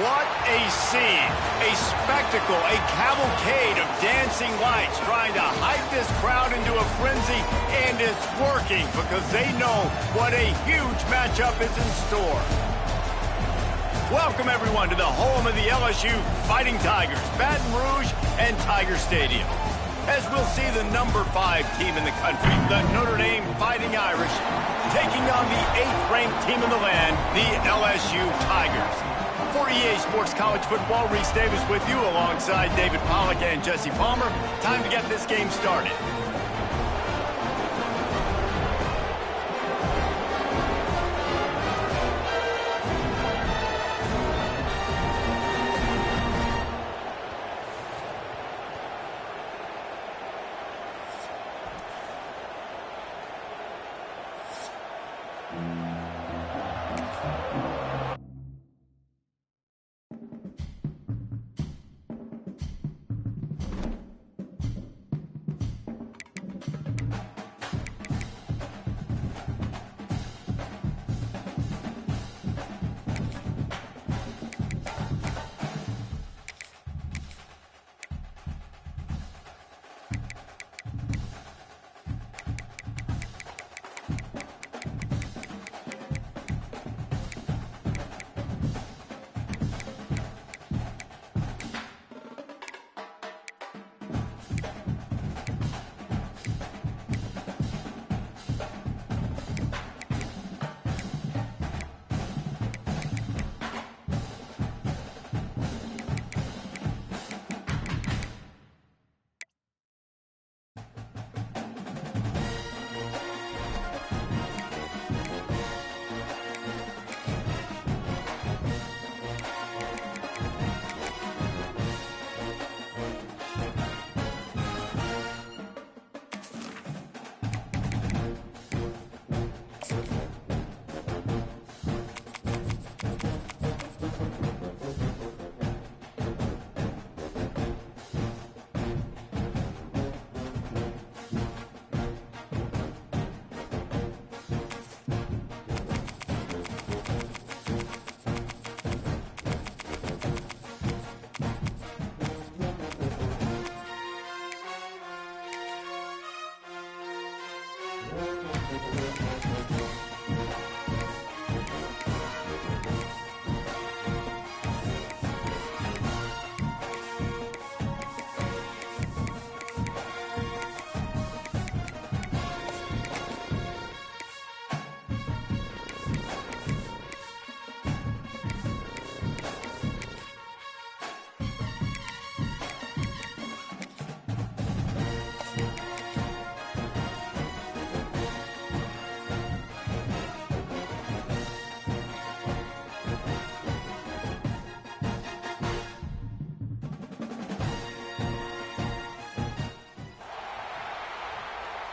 What a scene, a spectacle, a cavalcade of dancing lights trying to hype this crowd into a frenzy, and it's working because they know what a huge matchup is in store. Welcome everyone to the home of the LSU Fighting Tigers, Baton Rouge and Tiger Stadium. As we'll see the number 5 team in the country, the Notre Dame Fighting Irish, taking on the 8th-ranked team in the land, the LSU Tigers. For EA Sports College Football, Reese Davis with you alongside David Pollack and Jesse Palmer. Time to get this game started.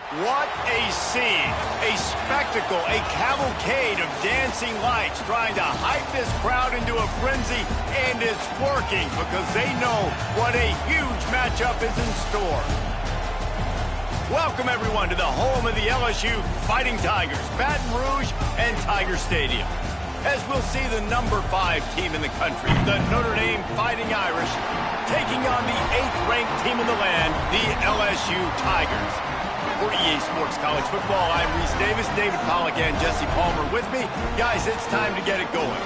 What a scene, a spectacle, a cavalcade of dancing lights trying to hype this crowd into a frenzy, and it's working because they know what a huge matchup is in store. Welcome everyone to the home of the LSU Fighting Tigers, Baton Rouge and Tiger Stadium. As we'll see the number 5 team in the country, the Notre Dame Fighting Irish, taking on the 8th-ranked team in the land, the LSU Tigers. For EA Sports College Football, I'm Reese Davis, David Pollack and Jesse Palmer with me. Guys, it's time to get it going.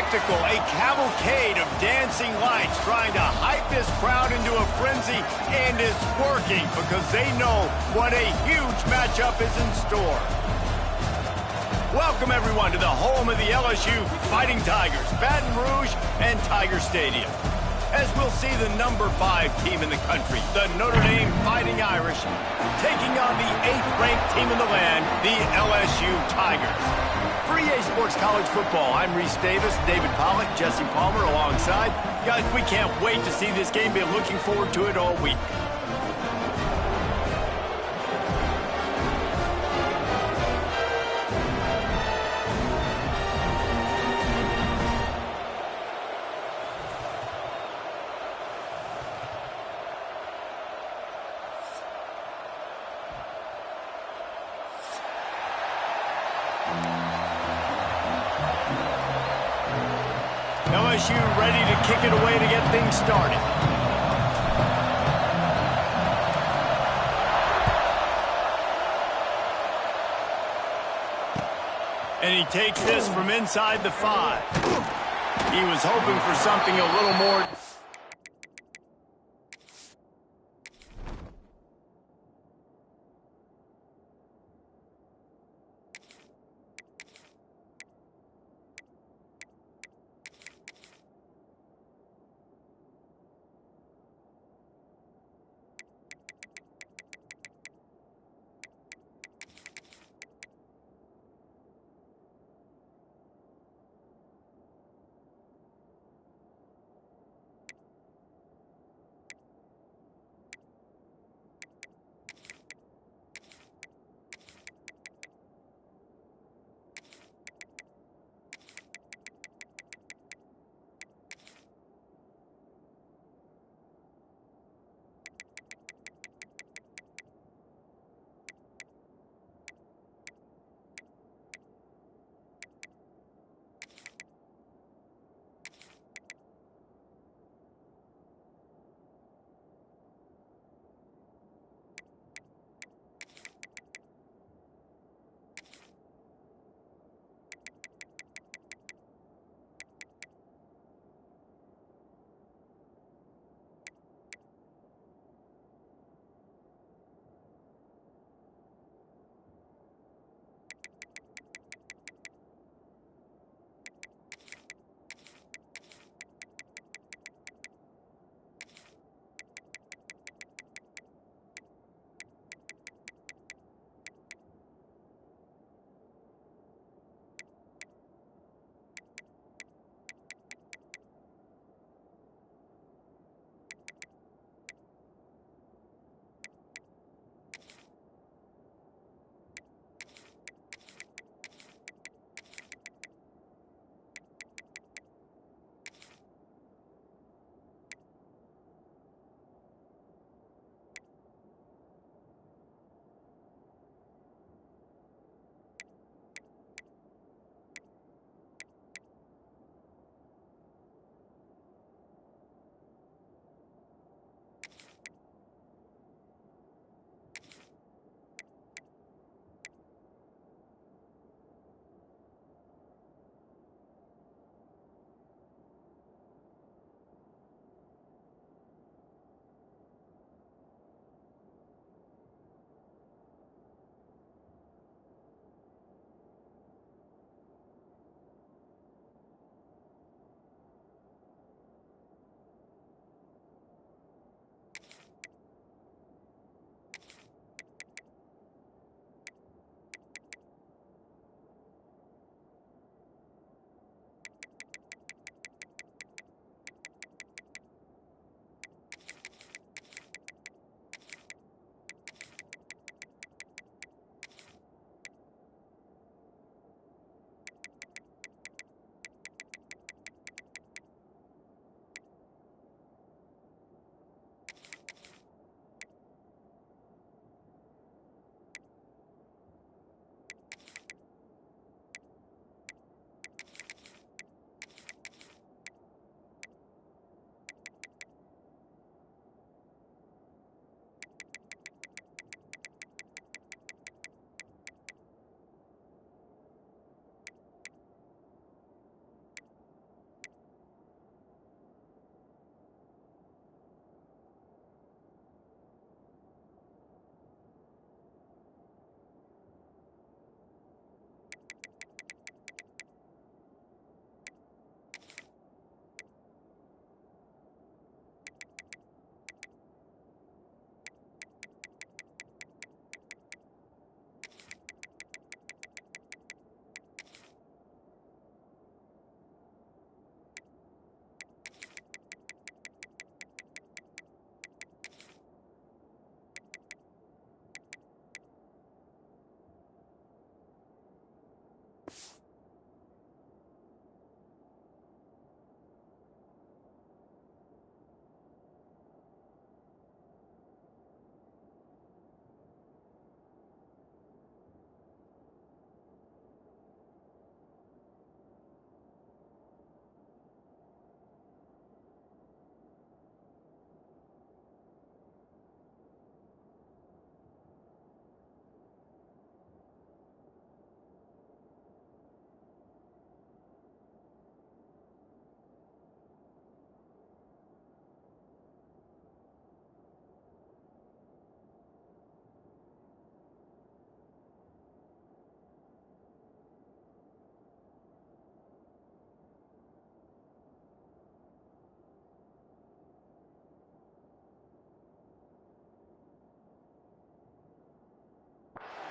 spectacle, a cavalcade of dancing lights trying to hype this crowd into a frenzy, and it's working because they know what a huge matchup is in store. Welcome, everyone, to the home of the LSU Fighting Tigers, Baton Rouge and Tiger Stadium. As we'll see the number 5 team in the country, the Notre Dame Fighting Irish, taking on the 8th-ranked team in the land, the LSU Tigers. For EA Sports College Football, I'm Reese Davis, David Pollack, Jesse Palmer alongside. Guys, we can't wait to see this game. Been looking forward to it all week. LSU ready to kick it away to get things started. And he takes this from inside the 5. He was hoping for something a little more.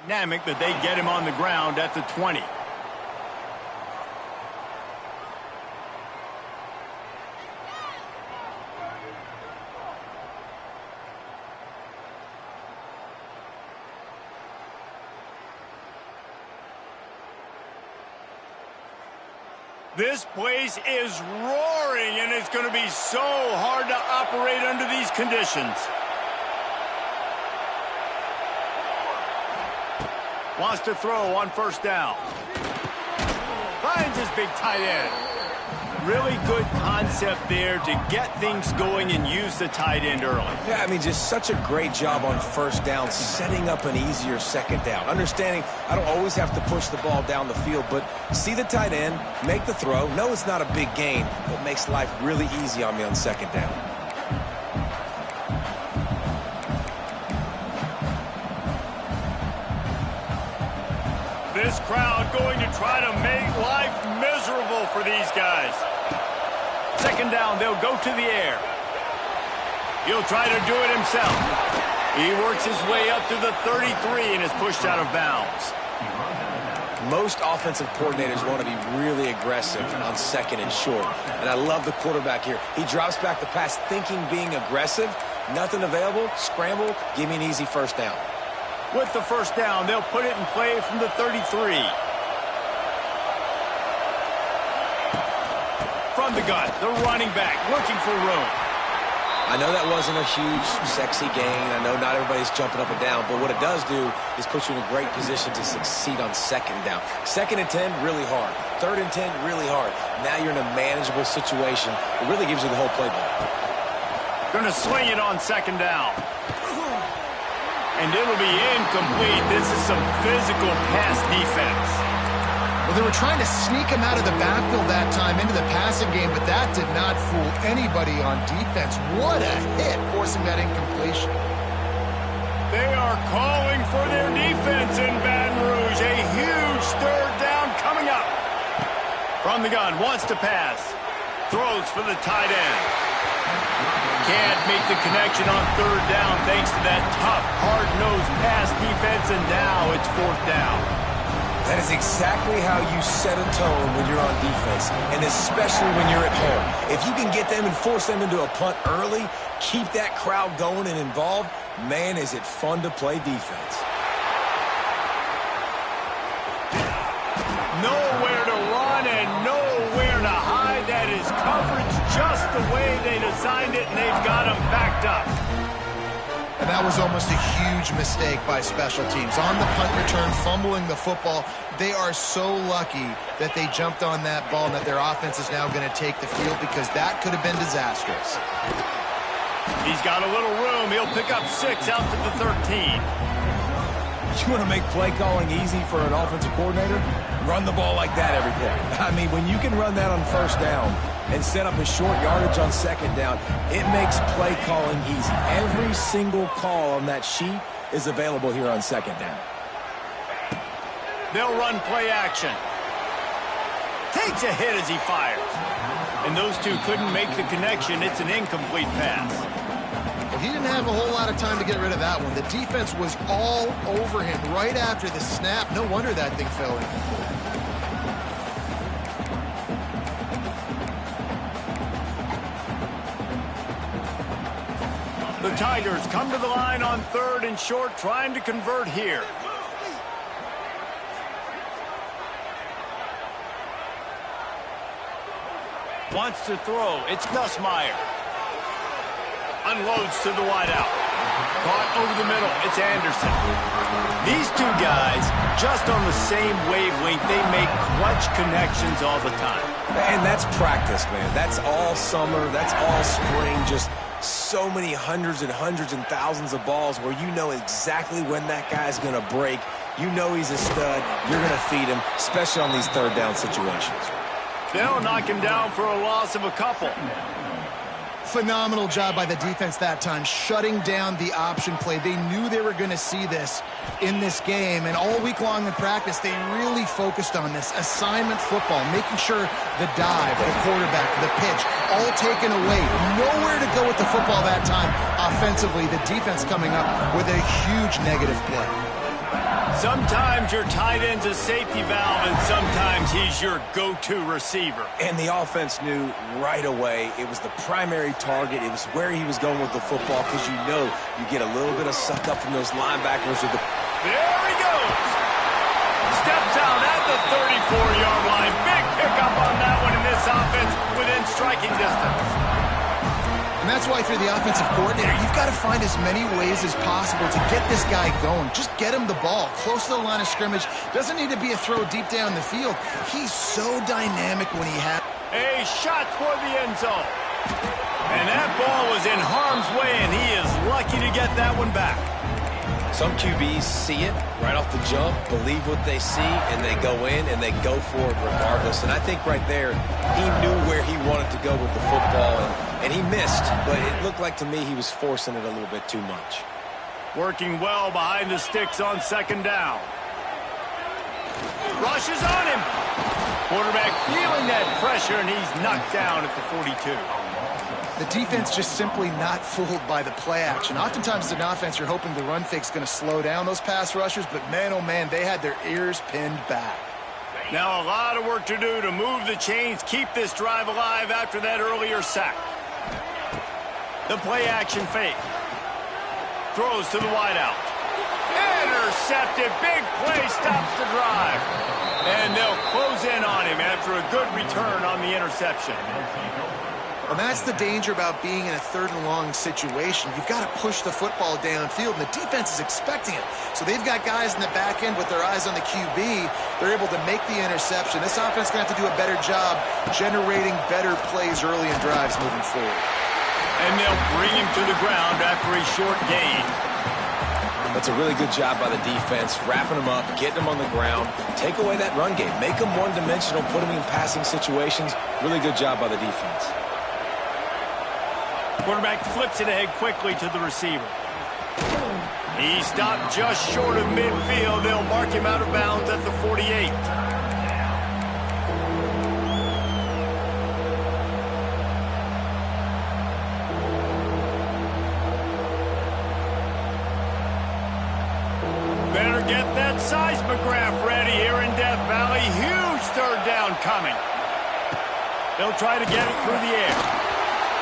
dynamic that they get him on the ground at the 20. This place is roaring, and it's going to be so hard to operate under these conditions. Wants to throw on first down. Finds his big tight end. Really good concept there to get things going and use the tight end early. Yeah, I mean, just such a great job on first down, setting up an easier second down. Understanding I don't always have to push the ball down the field, but see the tight end, make the throw. No, it's not a big gain, but makes life really easy on me on second down. This crowd going to try to make life miserable for these guys. Second down, they'll go to the air. He'll try to do it himself. He works his way up to the 33 and is pushed out of bounds. Most offensive coordinators want to be really aggressive on second and short. And I love the quarterback here. He drops back the pass thinking being aggressive. Nothing available, scramble, give me an easy first down. With the first down, they'll put it in play from the 33. From the gun, the running back looking for room. I know that wasn't a huge, sexy gain. I know not everybody's jumping up and down, but what it does do is put you in a great position to succeed on second down. Second and 10, really hard. Third and 10, really hard. Now you're in a manageable situation. It really gives you the whole playbook. Going to swing it on second down. And it'll be incomplete. This is some physical pass defense. Well, they were trying to sneak him out of the backfield that time into the passing game, but that did not fool anybody on defense. What a hit, forcing that incompletion. They are calling for their defense in Baton Rouge. A huge third down coming up. From the gun, wants to pass. Throws for the tight end. Can't make the connection on third down thanks to that tough, hard-nosed pass defense, and now it's fourth down. That is exactly how you set a tone when you're on defense, and especially when you're at home. If you can get them and force them into a punt early, keep that crowd going and involved, man, is it fun to play defense. Nowhere to run and nowhere to hide. That is coverage just the way they designed it, and they've got them backed up. And that was almost a huge mistake by special teams. On the punt return, fumbling the football, they are so lucky that they jumped on that ball and that their offense is now going to take the field, because that could have been disastrous. He's got a little room. He'll pick up 6 out to the 13. You want to make play calling easy for an offensive coordinator? Run the ball like that every play. I mean, when you can run that on first down and set up a short yardage on second down, it makes play calling easy. Every single call on that sheet is available here on second down. They'll run play action. Takes a hit as he fires. And those two couldn't make the connection. It's an incomplete pass. Well, he didn't have a whole lot of time to get rid of that one. The defense was all over him right after the snap. No wonder that thing fell incomplete. The Tigers come to the line on third and short, trying to convert here. Wants to throw. It's Nussmeier. Unloads to the wideout. Caught over the middle. It's Anderson. These two guys, just on the same wavelength, they make clutch connections all the time. And that's practice, man. That's all summer. That's all spring. Just so many hundreds and thousands of balls where you know exactly when that guy's going to break. You know he's a stud. You're going to feed him, especially on these third down situations. They'll knock him down for a loss of a couple. Phenomenal job by the defense that time, shutting down the option play. They knew they were going to see this in this game, and all week long in practice, they really focused on this assignment football, making sure the dive, the quarterback, the pitch, all taken away. Nowhere to go with the football that time offensively. The defense coming up with a huge negative play. Sometimes your tight end's a safety valve, and sometimes he's your go-to receiver. And the offense knew right away it was the primary target. It was where he was going with the football, because you know you get a little bit of suck up from those linebackers. There he goes. Steps out at the 34-yard line. Big pickup on that one in this offense within striking distance. And that's why if you're the offensive coordinator, you've got to find as many ways as possible to get this guy going. Just get him the ball close to the line of scrimmage. Doesn't need to be a throw deep down the field. He's so dynamic when he has a shot toward the end zone. And that ball was in harm's way, and he is lucky to get that one back. Some QBs see it right off the jump, believe what they see, and they go in and they go for it regardless. And I think right there, he knew where he wanted to go with the football, and he missed, but it looked like to me he was forcing it a little bit too much. Working well behind the sticks on second down. Rushes on him. Quarterback feeling that pressure, and he's knocked down at the 42. the defense just simply not fooled by the play action. Oftentimes as an offense, you're hoping the run fake's going to slow down those pass rushers, but man, oh man, they had their ears pinned back. Now a lot of work to do to move the chains, keep this drive alive after that earlier sack. The play action fake. Throws to the wideout. Intercepted. Big play stops the drive. And they'll close in on him after a good return on the interception. And that's the danger about being in a third and long situation. You've got to push the football downfield, and the defense is expecting it. So they've got guys in the back end with their eyes on the QB. They're able to make the interception. This offense is going to have to do a better job generating better plays early in drives moving forward. And they'll bring him to the ground after a short gain. That's a really good job by the defense, wrapping them up, getting them on the ground, take away that run game, make them one-dimensional, put them in passing situations. Really good job by the defense. Quarterback flips it ahead quickly to the receiver. He stopped just short of midfield. They'll mark him out of bounds at the 48. Better get that seismograph ready here in Death Valley. Huge third down coming. They'll try to get it through the air.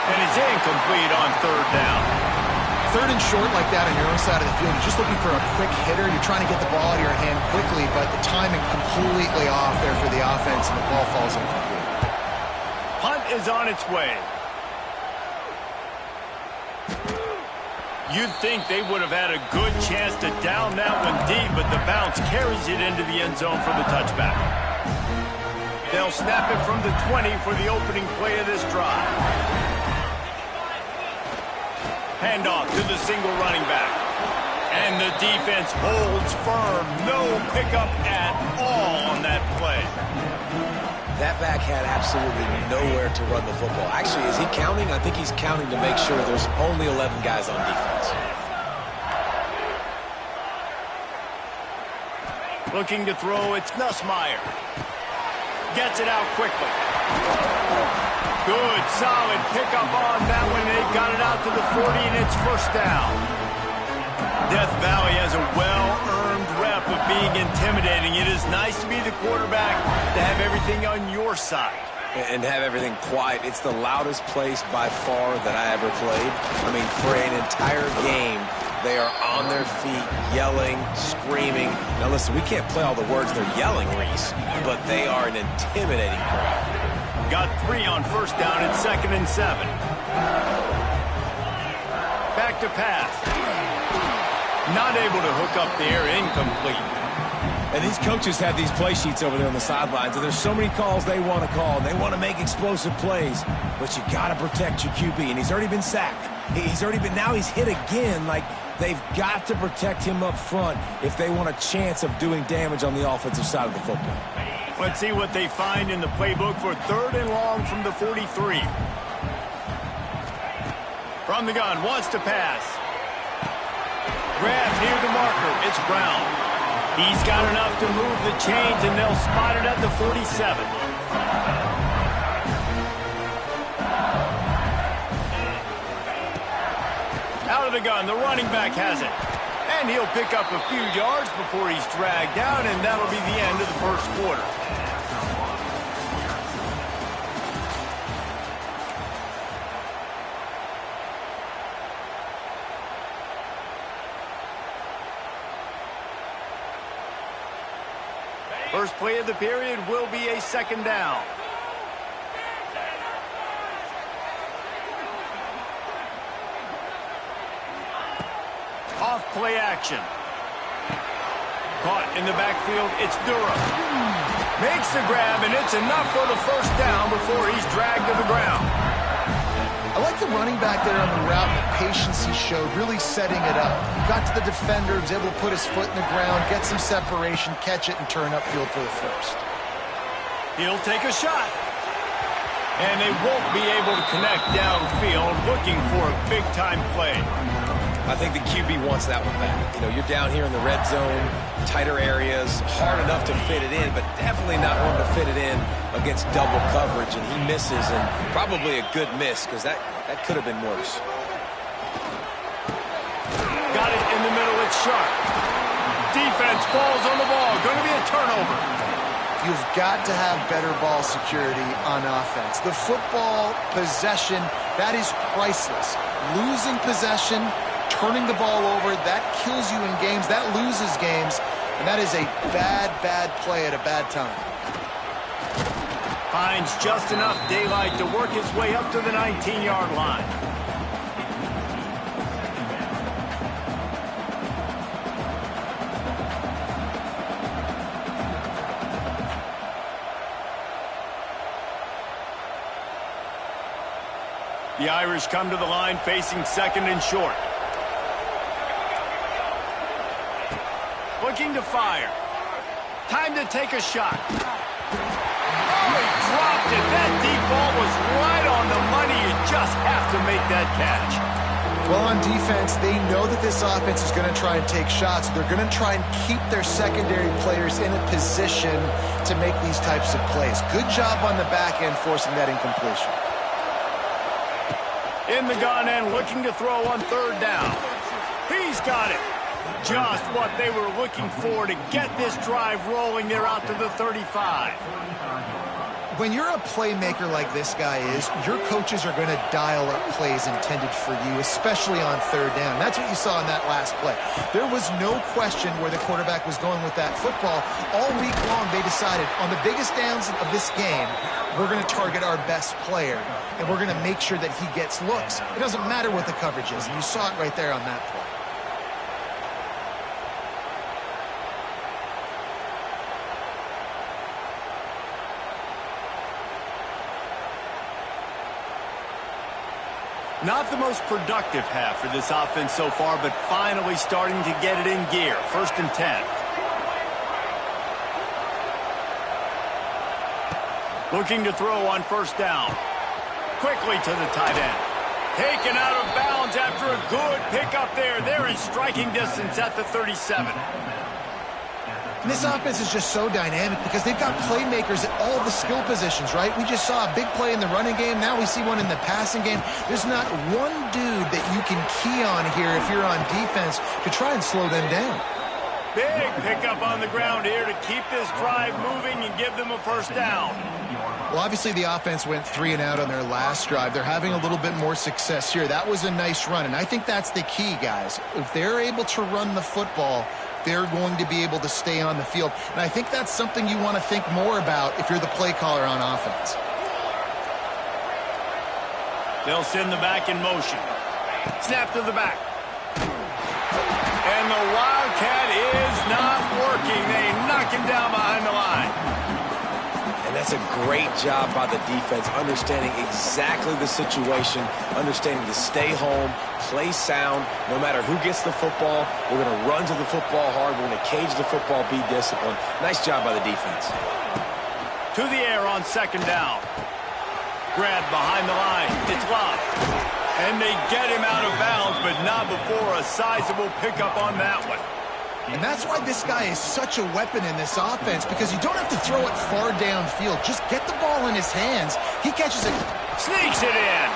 And it's incomplete on third down. Third and short like that on your own side of the field, you're just looking for a quick hitter. You're trying to get the ball out of your hand quickly, but the timing completely off there for the offense, and the ball falls incomplete. Punt is on its way. You'd think they would have had a good chance to down that one deep, but the bounce carries it into the end zone for the touchback. They'll snap it from the 20 for the opening play of this drive. Handoff to the single running back. And the defense holds firm. No pickup at all on that play. That back had absolutely nowhere to run the football. Actually, is he counting? I think he's counting to make sure there's only 11 guys on defense. Looking to throw, it's Nussmeier. Gets it out quickly. Good, solid pickup on that one. They've got it out to the 40, and it's first down. Death Valley has a well-earned rep of being intimidating. It is nice to be the quarterback, to have everything on your side. And have everything quiet. It's the loudest place by far that I ever played. I mean, for an entire game, they are on their feet, yelling, screaming. Now listen, we can't play all the words they're yelling, Reese, but they are an intimidating crowd. Got 3 on first down and 2nd and 7. Back to pass. Not able to hook up there, incomplete. And these coaches have these play sheets over there on the sidelines, and there's so many calls they want to call. They want to make explosive plays, but you got to protect your QB, and he's already been sacked. Now he's hit again. Like, they've got to protect him up front if they want a chance of doing damage on the offensive side of the football. Let's see what they find in the playbook for 3rd and long from the 43. From the gun, wants to pass. Grab near the marker. It's Brown. He's got enough to move the chains, and they'll spot it at the 47. Out of the gun, the running back has it. And he'll pick up a few yards before he's dragged down, and that'll be the end of the first quarter. First play of the period will be a second down. Off play action. Caught in the backfield, it's Durham. Makes the grab, and it's enough for the first down before he's dragged to the ground. I like the running back there on the route, the patience he showed, really setting it up. Got to the defender, was able to put his foot in the ground, get some separation, catch it, and turn upfield for the first. He'll take a shot. And they won't be able to connect downfield, looking for a big-time play. I think the QB wants that one back. You know, you're down here in the red zone, tighter areas, hard enough to fit it in, but definitely not one to fit it in against double coverage, and he misses, and probably a good miss, because that could have been worse. Got it in the middle, it's sharp. Defense falls on the ball, going to be a turnover. You've got to have better ball security on offense. The football possession, that is priceless. Losing possession, turning the ball over, that kills you in games, that loses games, and that is a bad, bad play at a bad time. Finds just enough daylight to work his way up to the 19-yard line. The Irish come to the line facing second and short. Looking to fire. Time to take a shot. Oh, he dropped it. That deep ball was right on the money. You just have to make that catch. Well, on defense, they know that this offense is going to try and take shots. They're going to try and keep their secondary players in a position to make these types of plays. Good job on the back end forcing that incompletion. In the gun and looking to throw on third down. He's got it. Just what they were looking for to get this drive rolling. They're out to the 35. When you're a playmaker like this guy is, your coaches are going to dial up plays intended for you, especially on third down. That's what you saw in that last play. There was no question where the quarterback was going with that football. All week long, they decided on the biggest downs of this game, we're going to target our best player, and we're going to make sure that he gets looks. It doesn't matter what the coverage is, and you saw it right there on that play. Not the most productive half for this offense so far, but finally starting to get it in gear. First and 10. Looking to throw on first down. Quickly to the tight end. Taken out of bounds after a good pickup there. They're in striking distance at the 37. And this offense is just so dynamic because they've got playmakers at all the skill positions, right? We just saw a big play in the running game. Now we see one in the passing game. There's not one dude that you can key on here if you're on defense to try and slow them down. Big pickup on the ground here to keep this drive moving and give them a first down. Well, obviously the offense went 3 and out on their last drive. They're having a little bit more success here. That was a nice run, and I think that's the key, guys. If they're able to run the football, they're going to be able to stay on the field. And I think that's something you want to think more about if you're the play caller on offense. They'll send the back in motion. Snap to the back. And the Wildcat is not working. They knock him down behind the line. And that's a great job by the defense, understanding exactly the situation, understanding to stay home, play sound. No matter who gets the football, we're going to run to the football hard. We're going to cage the football, be disciplined. Nice job by the defense. To the air on second down. Grab behind the line. It's locked. And they get him out of bounds, but not before a sizable pickup on that one. And that's why this guy is such a weapon in this offense, because you don't have to throw it far downfield. Just get the ball in his hands. He catches it. Sneaks it in.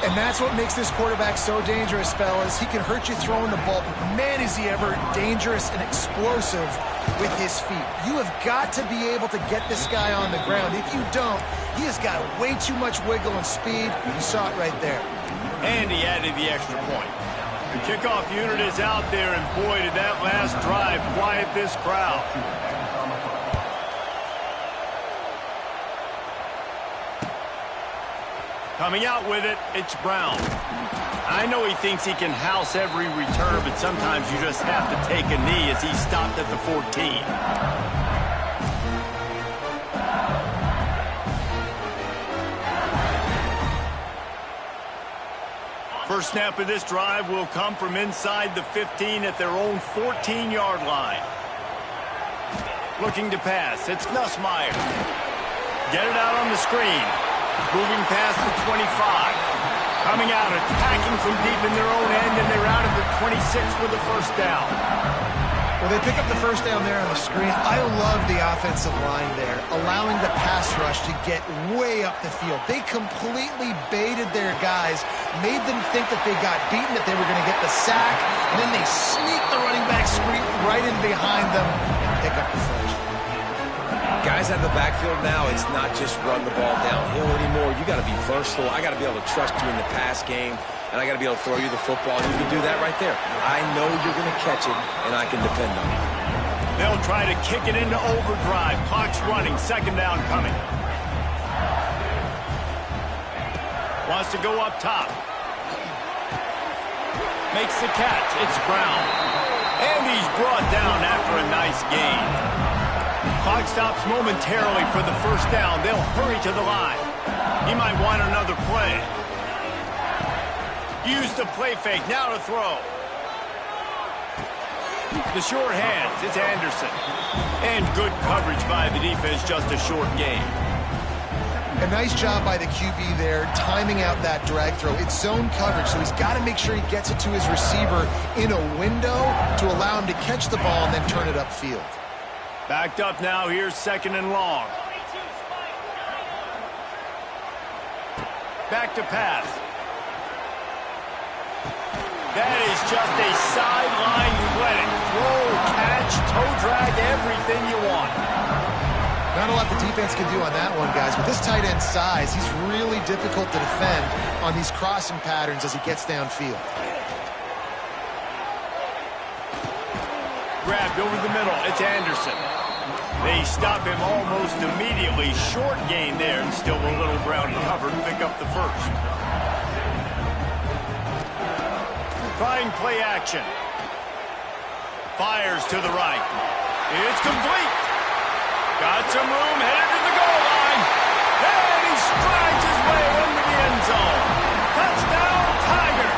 And that's what makes this quarterback so dangerous, fellas. He can hurt you throwing the ball, but man, is he ever dangerous and explosive with his feet. You have got to be able to get this guy on the ground. If you don't, he has got way too much wiggle and speed. You saw it right there. And he added the extra point. The kickoff unit is out there, and boy, did that last drive quiet this crowd. Coming out with it, it's Brown. I know he thinks he can house every return, but sometimes you just have to take a knee as he stopped at the 14. First snap of this drive will come from inside the 15 at their own 14-yard line. Looking to pass, it's Nussmeier. Get it out on the screen. Moving past the 25. Coming out, attacking from deep in their own end, and they're out at the 26 with the first down. Well, they pick up the first down there on the screen. I love the offensive line there, allowing the pass rush to get way up the field. They completely baited their guys, made them think that they got beaten, that they were going to get the sack, and then they sneak the running back screen right in behind them and pick up the first. Guys out of the backfield now, it's not just run the ball downhill anymore. You got to be versatile. I got to be able to trust you in the pass game, and I got to be able to throw you the football. You can do that right there. I know you're going to catch it, and I can depend on it. They'll try to kick it into overdrive. Clock's running. Second down coming. Wants to go up top. Makes the catch. It's Brown. And he's brought down after a nice gain. Clock stops momentarily for the first down. They'll hurry to the line. He might want another play. Use the play fake. Now to throw. The short hands. It's Anderson. And good coverage by the defense. Just a short gain. A nice job by the QB there, timing out that drag throw. It's zone coverage, so he's got to make sure he gets it to his receiver in a window to allow him to catch the ball and then turn it upfield. Backed up now. Here's second and long. Back to pass. That is just a sideline clinic. Throw, catch, toe drag, everything you want. Not a lot the defense can do on that one, guys. With this tight end size, he's really difficult to defend on these crossing patterns as he gets downfield. Grabbed over the middle. It's Anderson. They stop him almost immediately. Short gain there, and still a little ground covered to pick up the first. Trying play action. Fires to the right. It's complete. Got some room, headed to the goal line. And he strides his way into the end zone. Touchdown, Tigers.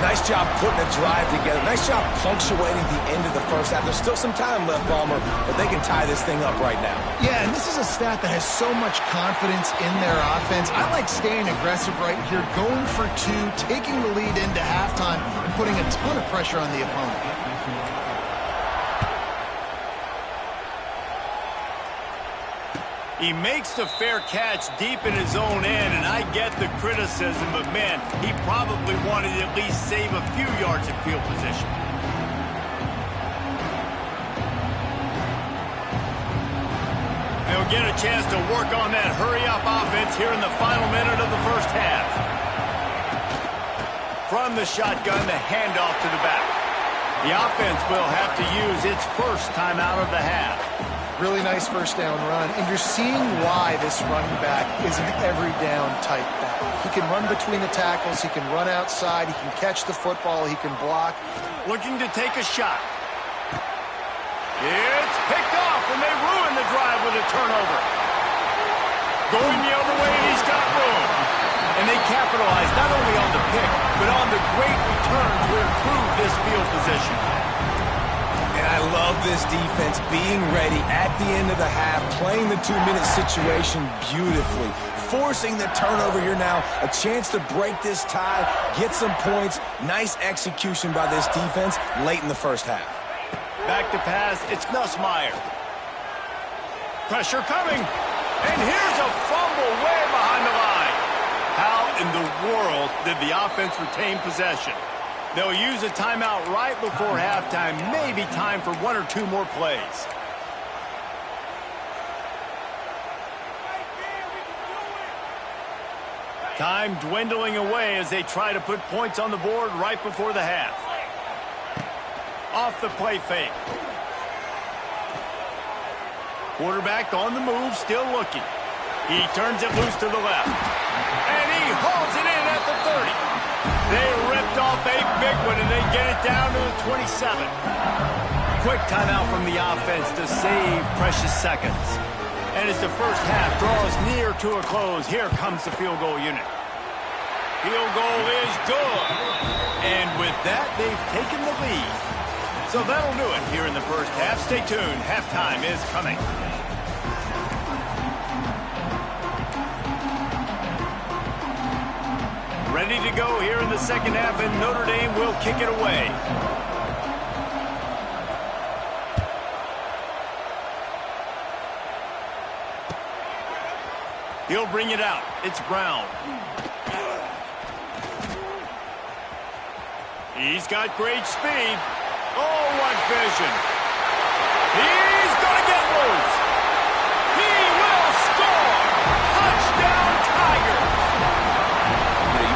Nice job putting a drive together. Nice job punctuating the end of the first half. There's still some time left, Palmer, but they can tie this thing up right now. Yeah, and this is a stat that has so much confidence in their offense. I like staying aggressive right here, going for two, taking the lead into halftime, and putting a ton of pressure on the opponent. He makes the fair catch deep in his own end, and I get the criticism, but man, he probably wanted to at least save a few yards in field position. They'll get a chance to work on that hurry-up offense here in the final minute of the first half. From the shotgun, the handoff to the back. The offense will have to use its first timeout of the half. Really nice first down run, and you're seeing why this running back is an every down type back. He can run between the tackles, he can run outside, he can catch the football, he can block. Looking to take a shot. It's picked off, and they ruin the drive with a turnover. Going the other way, and he's got room. And they capitalize not only on the pick, but on the great return to improve this field position. And I love this defense being ready at the end of the half, playing the two-minute situation beautifully, forcing the turnover here now, a chance to break this tie, get some points. Nice execution by this defense late in the first half. Back to pass, it's Nussmeier. Pressure coming, and here's a fumble way behind the line. How did the offense retain possession. They'll use a timeout right before halftime, maybe time for 1 or 2 more plays. Time dwindling away as they try to put points on the board right before the half. Off the play fake. Quarterback on the move, still looking. He turns it loose to the left. And he hauls it in at the 30. They ripped off a big one, and they get it down to the 27. Quick timeout from the offense to save precious seconds. And as the first half draws near to a close, here comes the field goal unit. Field goal is good. And with that, they've taken the lead. So that'll do it here in the first half. Stay tuned. Halftime is coming. Ready to go here in the second half, and Notre Dame will kick it away. He'll bring it out. It's Brown. He's got great speed. Oh, what vision. He's going to get loose. He will score. Touchdown, Tiger.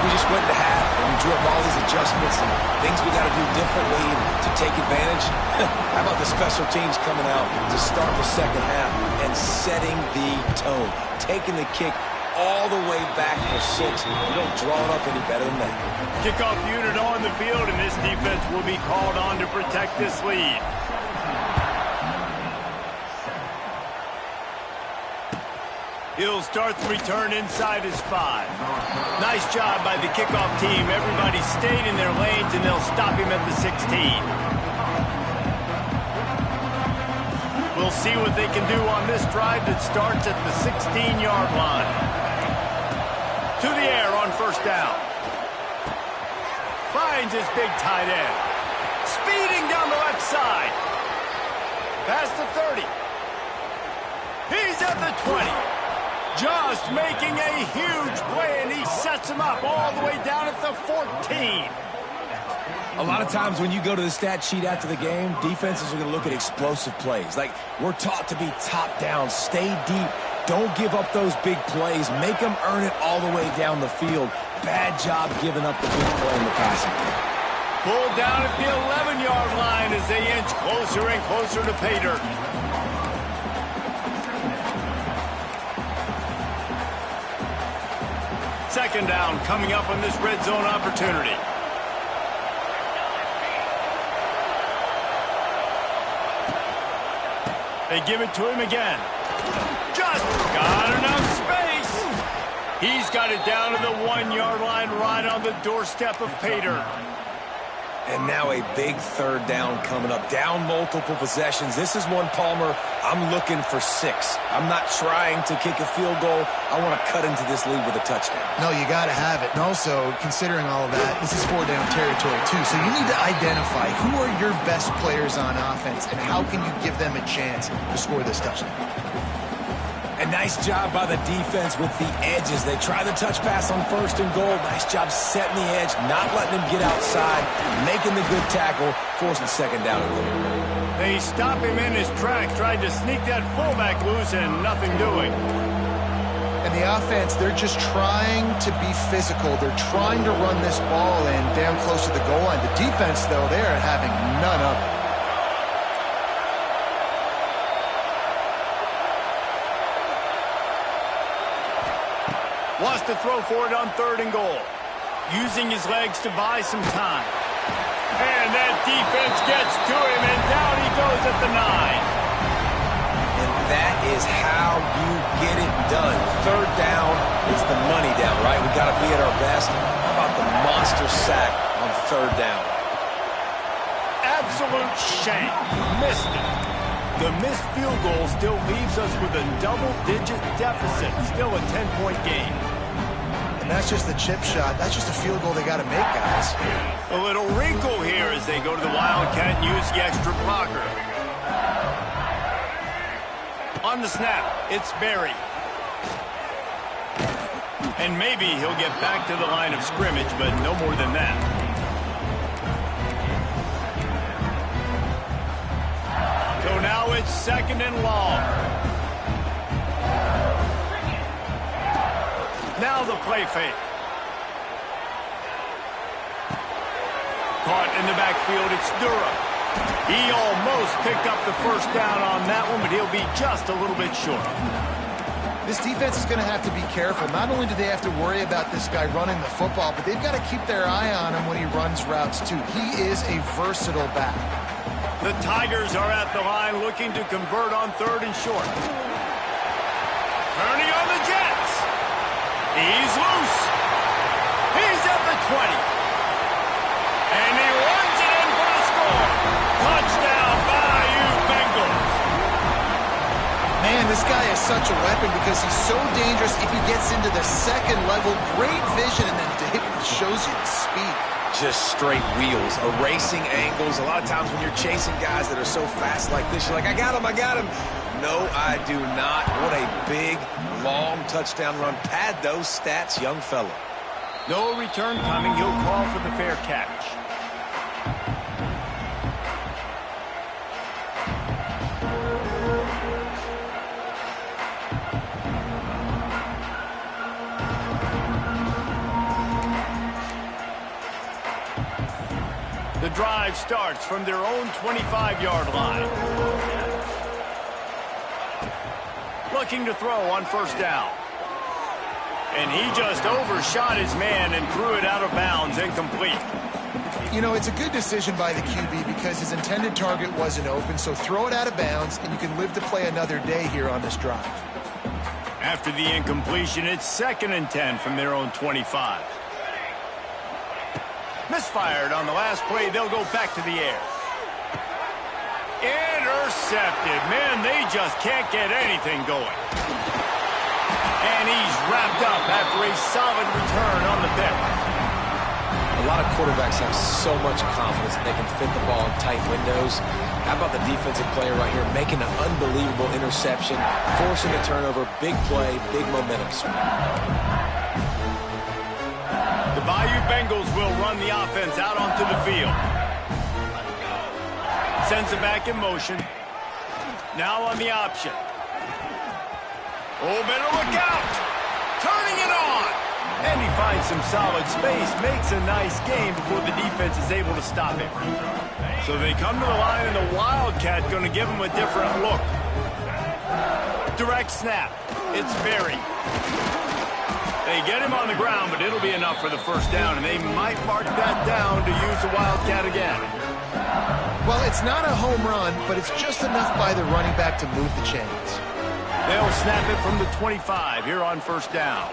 We just went to half, and we drew up all these adjustments and things we got to do differently to take advantage. How about the special teams coming out to start the second half and setting the tone, taking the kick all the way back for 6. You don't draw it up any better than that. Kickoff unit on the field, and this defense will be called on to protect this lead. He'll start the return inside his 5. Nice job by the kickoff team. Everybody stayed in their lanes, and they'll stop him at the 16. We'll see what they can do on this drive that starts at the 16-yard line. To the air on first down. Finds his big tight end. Speeding down the left side. Past the 30. He's at the 20. Just making a huge play, and he sets him up all the way down at the 14. A lot of times when you go to the stat sheet after the game, defenses are going to look at explosive plays. Like, we're taught to be top down, stay deep, don't give up those big plays, make them earn it all the way down the field. Bad job giving up the big play in the passing game. Pulled down at the 11-yard line as they inch closer and closer to pay dirt. Second down coming up on this red zone opportunity. They give it to him again. Just got enough space. He's got it down to the 1-yard line right on the doorstep of pay dirt. And now a big third down coming up. Down multiple possessions. This is one, Palmer, I'm looking for 6. I'm not trying to kick a field goal. I want to cut into this lead with a touchdown. No, you got to have it. And also, considering all of that, this is 4-down territory, too. So you need to identify who are your best players on offense and how can you give them a chance to score this touchdown. A nice job by the defense with the edges. They try the touch pass on first and goal. Nice job setting the edge, not letting him get outside, making the good tackle, forcing second down and goal. They stop him in his tracks, tried to sneak that fullback loose and nothing doing. And the offense, they're just trying to be physical. They're trying to run this ball in down close to the goal line. The defense, though, they're having none of it. Wants to throw for it on third and goal. Using his legs to buy some time. And that defense gets to him, and down he goes at the 9. And that is how you get it done. Third down, it's the money down, right? We got to be at our best. How about the monster sack on third down? Absolute shame. Missed it. The missed field goal still leaves us with a double-digit deficit. Still a 10-point game. And that's just the chip shot. That's just a field goal they got to make, guys. A little wrinkle here as they go to the Wildcat and use the extra blocker. On the snap, it's Berry. And maybe he'll get back to the line of scrimmage, but no more than that. So now it's 2nd and long. Now the play fake. Caught in the backfield, it's Durham. He almost picked up the first down on that one, but he'll be just a little bit short. This defense is going to have to be careful. Not only do they have to worry about this guy running the football, but they've got to keep their eye on him when he runs routes too. He is a versatile back. The Tigers are at the line looking to convert on 3rd and short. Turning on the Jets. He's loose. He's at the 20. And he runs it in for the score. Touchdown, Bayou Bengals. Man, this guy is such a weapon because he's so dangerous if he gets into the 2nd level. Great vision, and then David shows you the speed. Just straight wheels, erasing angles. A lot of times when you're chasing guys that are so fast like this, you're like, I got him, I got him. No, I do not. What a big, long touchdown run. Pad those stats, young fella. No return coming. He'll call for the fair catch. The drive starts from their own 25-yard line. Looking to throw on 1st down. And he just overshot his man and threw it out of bounds, incomplete. You know, it's a good decision by the QB because his intended target wasn't open, so throw it out of bounds, and you can live to play another day here on this drive. After the incompletion, it's 2nd and 10 from their own 25. Misfired on the last play. They'll go back to the air. Intercepted. Man, they just can't get anything going. And he's wrapped up after a solid return on the pick. A lot of quarterbacks have so much confidence that they can fit the ball in tight windows. How about the defensive player right here making an unbelievable interception, forcing a turnover, big play, big momentum swing. The Bayou Bengals will run the offense out onto the field. Sends it back in motion. Now on the option. Oh, better look out. Turning it on. And he finds some solid space. Makes a nice game before the defense is able to stop him. So they come to the line, and the Wildcat going to give him a different look. Direct snap. It's Berry. They get him on the ground, but it'll be enough for the first down, and they might mark that down to use the Wildcat again. Well, it's not a home run, but it's just enough by the running back to move the chains. They'll snap it from the 25 here on 1st down.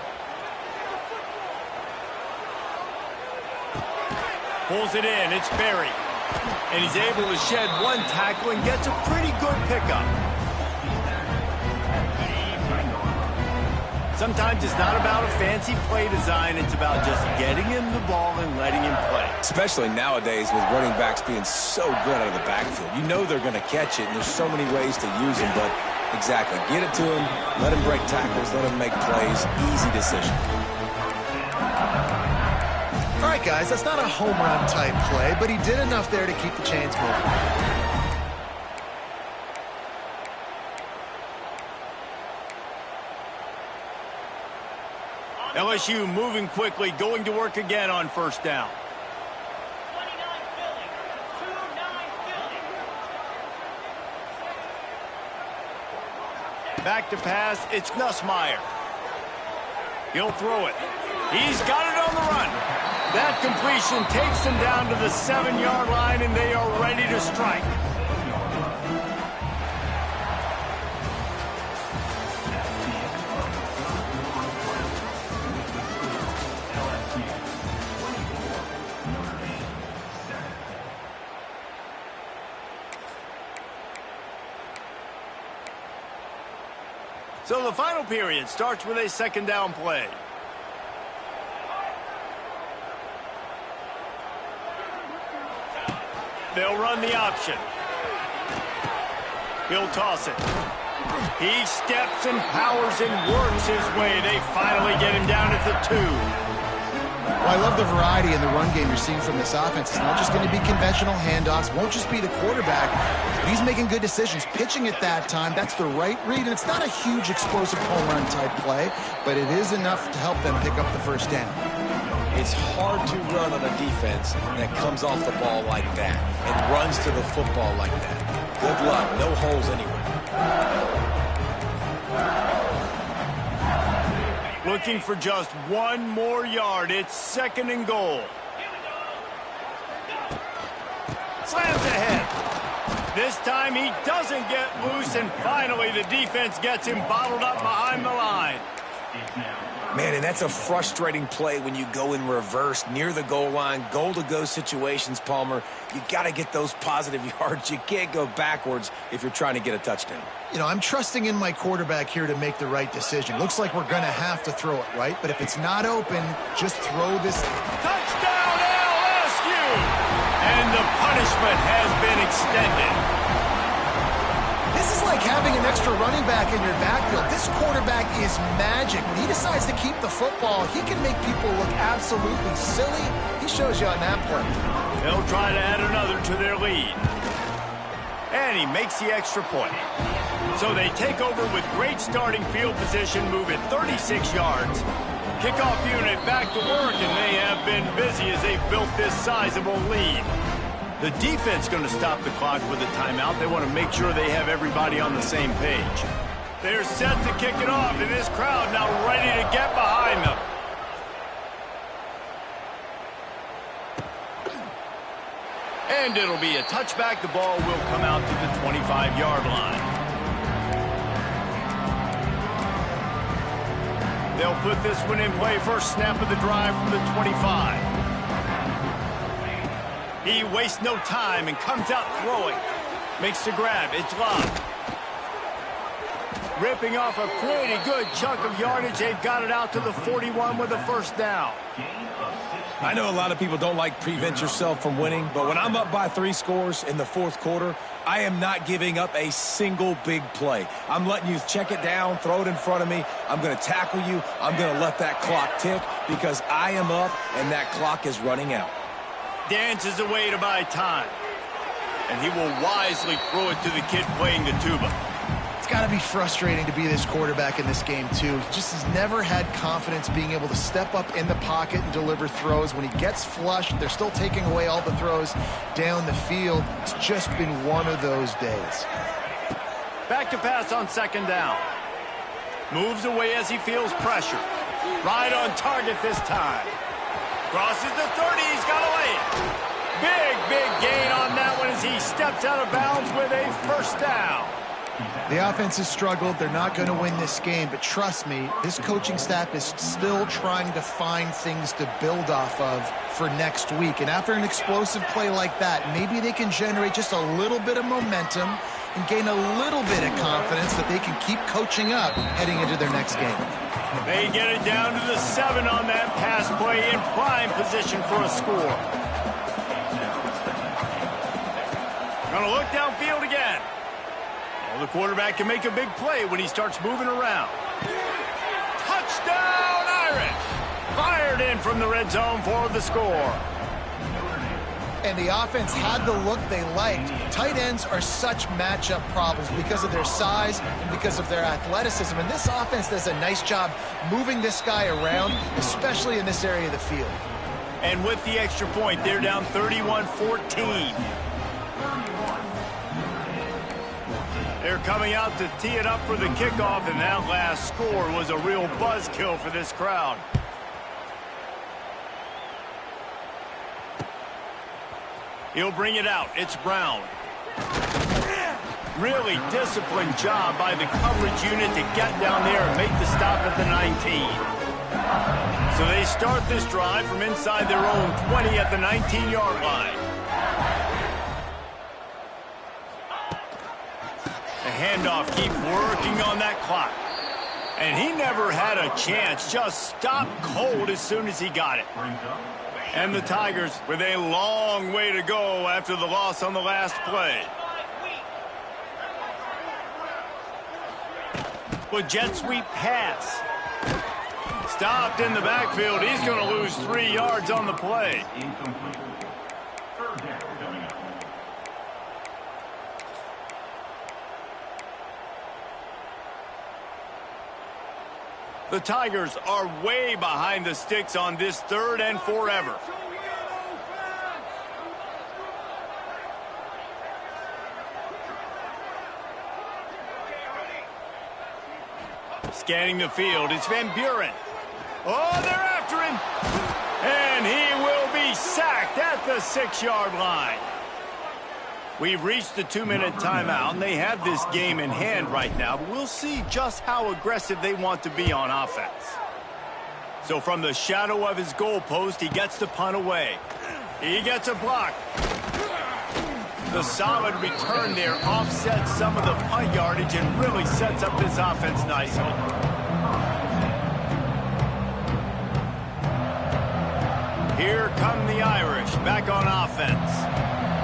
Pulls it in. It's Berry. And he's able to shed one tackle and gets a pretty good pickup. Sometimes it's not about a fancy play design. It's about just getting him the ball and letting him play. Especially nowadays with running backs being so good out of the backfield. You know they're going to catch it, and there's so many ways to use him, but exactly. Get it to him, let him break tackles, let him make plays. Easy decision. All right, guys, that's not a home run type play, but he did enough there to keep the chains moving. LSU moving quickly, going to work again on 1st down. Back to pass, it's Nussmeier. He'll throw it. He's got it on the run. That completion takes them down to the 7-yard line, and they are ready to strike. So the final period starts with a 2nd down play. They'll run the option. He'll toss it. He steps and powers and works his way. They finally get him down at the 2. Well, I love the variety in the run game you're seeing from this offense. It's not just going to be conventional handoffs. Won't just be the quarterback. He's making good decisions. Pitching at that time, that's the right read. And it's not a huge explosive home run type play, but it is enough to help them pick up the first down. It's hard to run on a defense that comes off the ball like that and runs to the football like that. Good luck. No holes anywhere. Looking for just 1 more yard. It's 2nd and goal. Slams ahead. This time he doesn't get loose, and finally the defense gets him bottled up behind the line. Man, and that's a frustrating play when you go in reverse near the goal line, goal-to-go situations, Palmer. You got to get those positive yards. You can't go backwards if you're trying to get a touchdown. You know, I'm trusting in my quarterback here to make the right decision. Looks like we're going to have to throw it, right? But if it's not open, just throw this. Touchdown, LSU! And the punishment has been extended. This is like having an extra running back in your backfield. This quarterback is magic. When he decides to keep the football, he can make people look absolutely silly. He shows you on that play. They'll try to add another to their lead. And he makes the extra point. So they take over with great starting field position, move it 36 yards. Kickoff unit back to work, and they have been busy as they've built this sizable lead. The defense going to stop the clock with a timeout. They want to make sure they have everybody on the same page. They're set to kick it off, and this crowd now ready to get behind them. And it'll be a touchback. The ball will come out to the 25-yard line. They'll put this one in play. First snap of the drive from the 25. He wastes no time and comes out throwing. Makes the grab. It's locked. Ripping off a pretty good chunk of yardage. They've got it out to the 41 with a first down. I know a lot of people don't like prevent yourself from winning, but when I'm up by 3 scores in the 4th quarter, I am not giving up a single big play. I'm letting you check it down, throw it in front of me. I'm going to tackle you. I'm going to let that clock tick because I am up and that clock is running out. Dances away to buy time. And he will wisely throw it to the kid playing the tuba. It's got to be frustrating to be this quarterback in this game, too. He just has never had confidence being able to step up in the pocket and deliver throws. When he gets flushed, they're still taking away all the throws down the field. It's just been one of those days. Back to pass on 2nd down. Moves away as he feels pressure. Right on target this time. Crosses the 30, he's got to lay it. Big gain on that one as he steps out of bounds with a first down. The offense has struggled. They're not going to win this game, but trust me, this coaching staff is still trying to find things to build off of for next week. And after an explosive play like that, maybe they can generate just a little bit of momentum and gain a little bit of confidence that they can keep coaching up heading into their next game. They get it down to the 7 on that pass play in prime position for a score. Gonna look downfield again. Well, the quarterback can make a big play when he starts moving around. Touchdown, Irish! Fired in from the red zone for the score. And the offense had the look they liked. Tight ends are such matchup problems because of their size and because of their athleticism. And this offense does a nice job moving this guy around, especially in this area of the field. And with the extra point, they're down 31-14. They're coming out to tee it up for the kickoff, and that last score was a real buzzkill for this crowd. He'll bring it out. It's Brown. Really disciplined job by the coverage unit to get down there and make the stop at the 19. So they start this drive from inside their own 20 at the 19-yard line. The handoff keep working on that clock. And he never had a chance. Just stopped cold as soon as he got it. And the Tigers with a long way to go after the loss on the last play. With jet sweep pass. Stopped in the backfield. He's going to lose 3 yards on the play. The Tigers are way behind the sticks on this 3rd and forever. Scanning the field, it's Van Buren. Oh, they're after him. And he will be sacked at the 6-yard line. We've reached the 2-minute timeout, and they have this game in hand right now, but we'll see just how aggressive they want to be on offense. So from the shadow of his goalpost, he gets the punt away. He gets a block. The solid return there offsets some of the punt yardage and really sets up this offense nicely. Here come the Irish back on offense.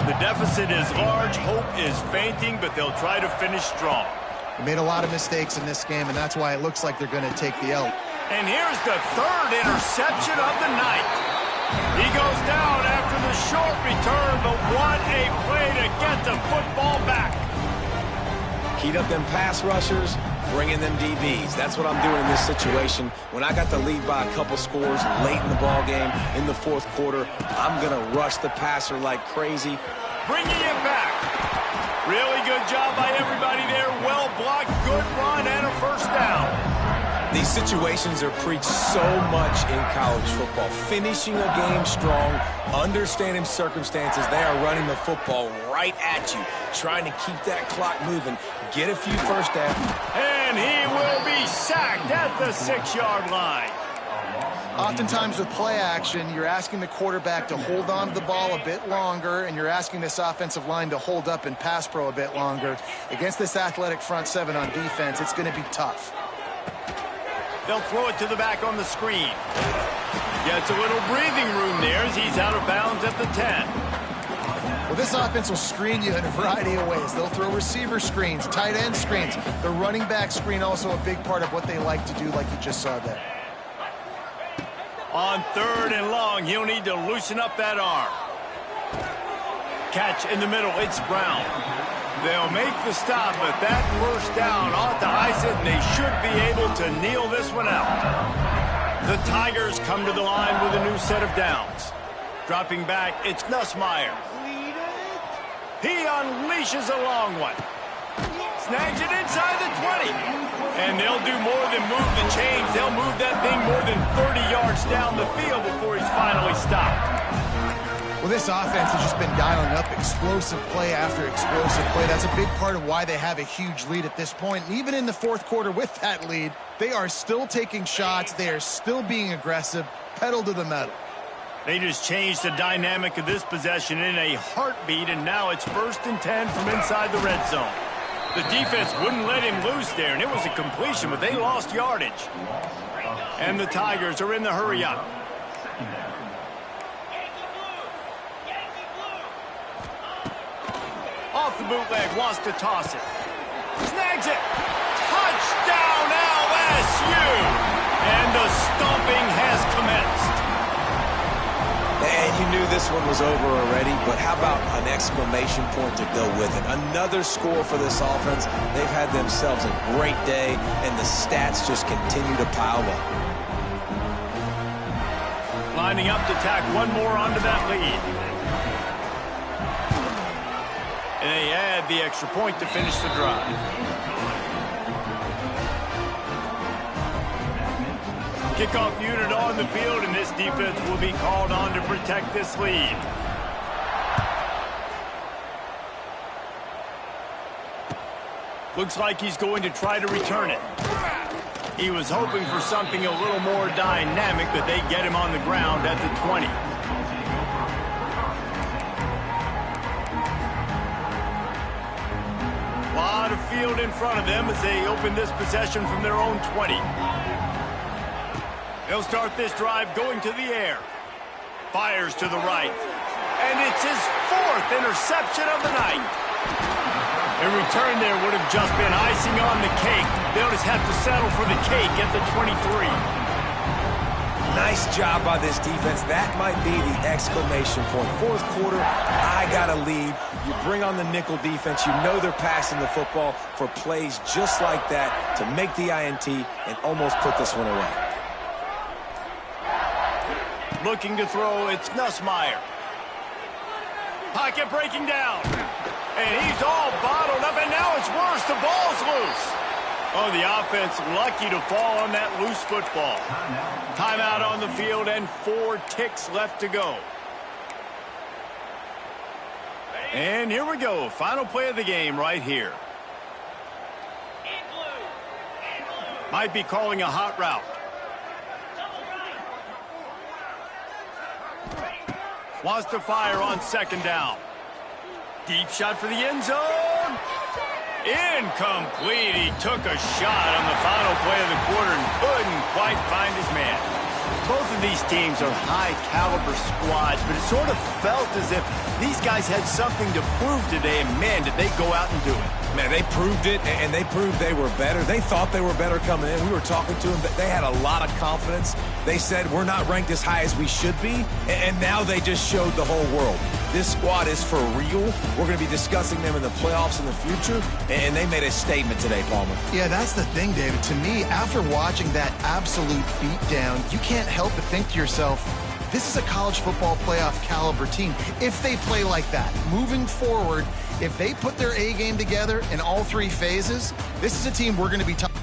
The deficit is large, hope is fainting, but they'll try to finish strong. They made a lot of mistakes in this game, and that's why it looks like they're going to take the L. And here's the 3rd interception of the night. He goes down after the short return, but what a play to get the football back. Heat up them pass rushers, bring in them DBs. That's what I'm doing in this situation. When I got the lead by a couple scores late in the ball game, in the 4th quarter, I'm going to rush the passer like crazy. Bringing it back. Really good job by everybody there. Well blocked, good run, and a 1st down. These situations are preached so much in college football. Finishing a game strong, understanding circumstances. They are running the football right at you, trying to keep that clock moving, get a few 1st downs. And he will be sacked at the 6-yard line. Oftentimes with play action, you're asking the quarterback to hold on to the ball a bit longer, and you're asking this offensive line to hold up in pass pro a bit longer. Against this athletic front 7 on defense, it's going to be tough. They'll throw it to the back on the screen. Gets a little breathing room there as he's out of bounds at the 10. Well, this offense will screen you in a variety of ways. They'll throw receiver screens, tight end screens. The running back screen also a big part of what they like to do, like you just saw there. On 3rd and long, he'll need to loosen up that arm. Catch in the middle, it's Brown. They'll make the stop, but that 1st down ought to ice it, and they should be able to kneel this one out. The Tigers come to the line with a new set of downs. Dropping back, it's Nussmeier. He unleashes a long one. Snags it inside the 20. And they'll do more than move the chains. They'll move that thing more than 30 yards down the field before he's finally stopped. Well, this offense has just been dialing up explosive play after explosive play. That's a big part of why they have a huge lead at this point. And even in the 4th quarter with that lead, they are still taking shots. They are still being aggressive, pedal to the metal. They just changed the dynamic of this possession in a heartbeat, and now it's 1st and 10 from inside the red zone. The defense wouldn't let him loose there, and it was a completion, but they lost yardage. And the Tigers are in the hurry-up. Off the bootleg, wants to toss it. Snags it. Touchdown LSU! And the stomping has commenced. And you knew this one was over already, but how about an exclamation point to go with it? Another score for this offense. They've had themselves a great day, and the stats just continue to pile up. Lining up to tack one more onto that lead. And they add the extra point to finish the drive. Kickoff unit on the field, and this defense will be called on to protect this lead. Looks like he's going to try to return it. He was hoping for something a little more dynamic, but they get him on the ground at the 20. A lot of field in front of them as they open this possession from their own 20. They'll start this drive going to the air. Fires to the right. And it's his 4th interception of the night. A return there would have just been icing on the cake. They'll just have to settle for the cake at the 23. Nice job by this defense. That might be the exclamation point. Fourth quarter, I got a lead. You bring on the nickel defense. You know they're passing the football for plays just like that to make the INT and almost put this one away. Looking to throw, it's Nussmeier. Pocket breaking down. And he's all bottled up, and now it's worse. The ball's loose. Oh, the offense lucky to fall on that loose football. Timeout on the field and 4 ticks left to go. And here we go. Final play of the game right here. Might be calling a hot route. Wants to fire on second down. Deep shot for the end zone. Incomplete. He took a shot on the final play of the quarter and couldn't quite find his man. Both of these teams are high-caliber squads, but it sort of felt as if these guys had something to prove today, and man, did they go out and do it. Man, they proved it, and they proved they were better. They thought they were better coming in. We were talking to them, but they had a lot of confidence. They said, we're not ranked as high as we should be, and now they just showed the whole world. This squad is for real. We're going to be discussing them in the playoffs in the future, and they made a statement today, Palmer. Yeah, that's the thing, David. To me, after watching that absolute beatdown, you can't help but think to yourself, this is a college football playoff caliber team. If they play like that, moving forward, if they put their A game together in all 3 phases, this is a team we're going to be talking.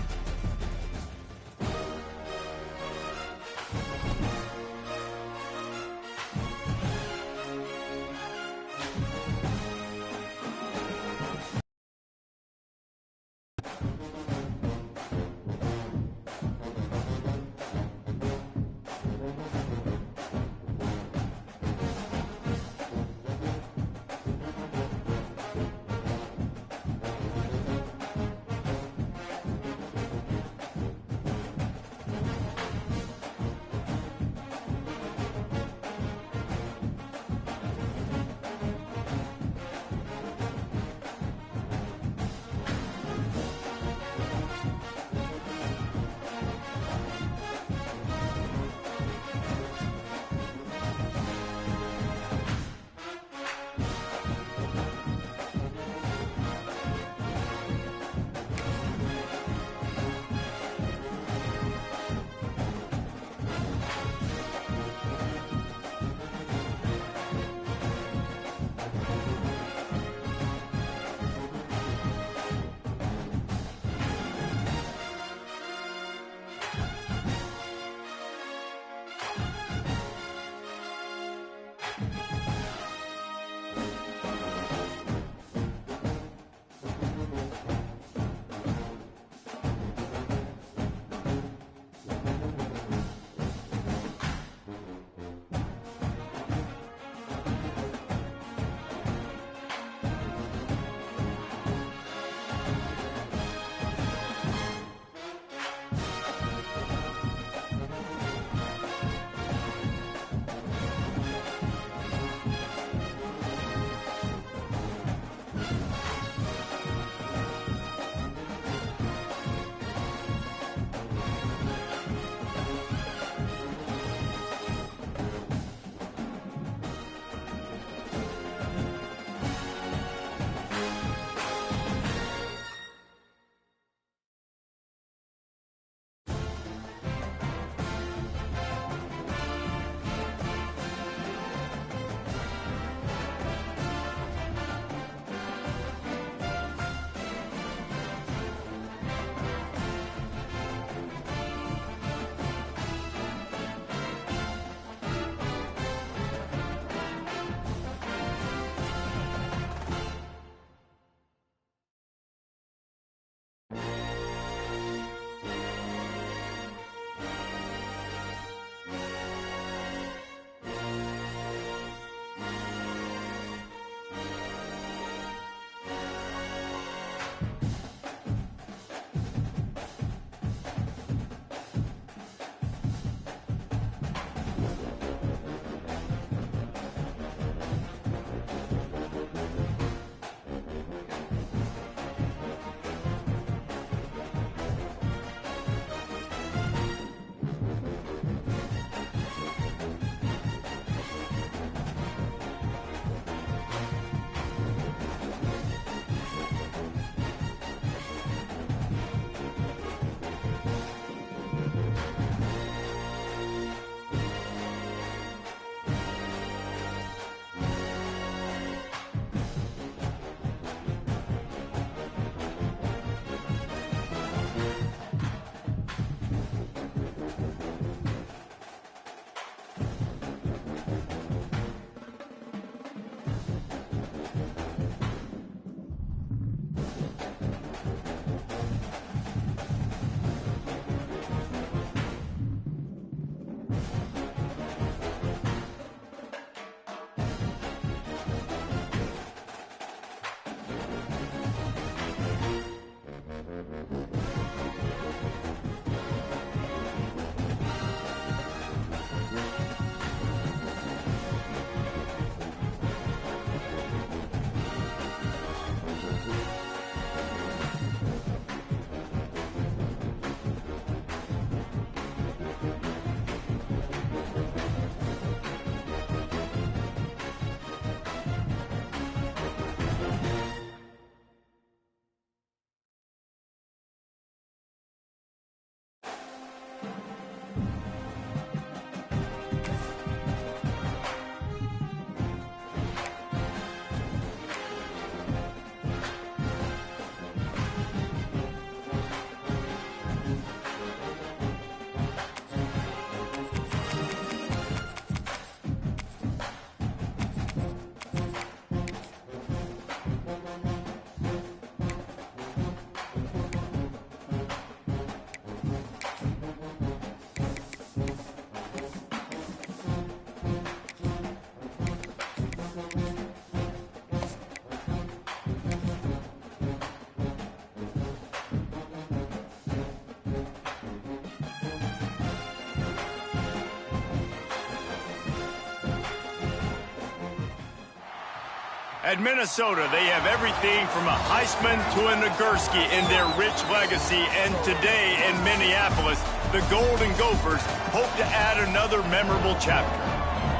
At Minnesota, they have everything from a Heisman to a Nagurski in their rich legacy, and today in Minneapolis, the Golden Gophers hope to add another memorable chapter.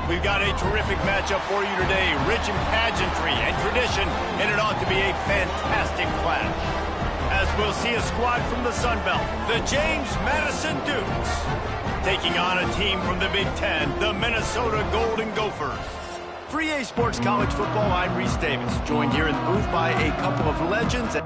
We've got a terrific matchup for you today, rich in pageantry and tradition, and it ought to be a fantastic clash. As we'll see a squad from the Sun Belt, the James Madison Dukes, taking on a team from the Big Ten, the Minnesota Golden Gophers. For EA Sports College Football, I'm Reese Davis, joined here in the booth by a couple of legends.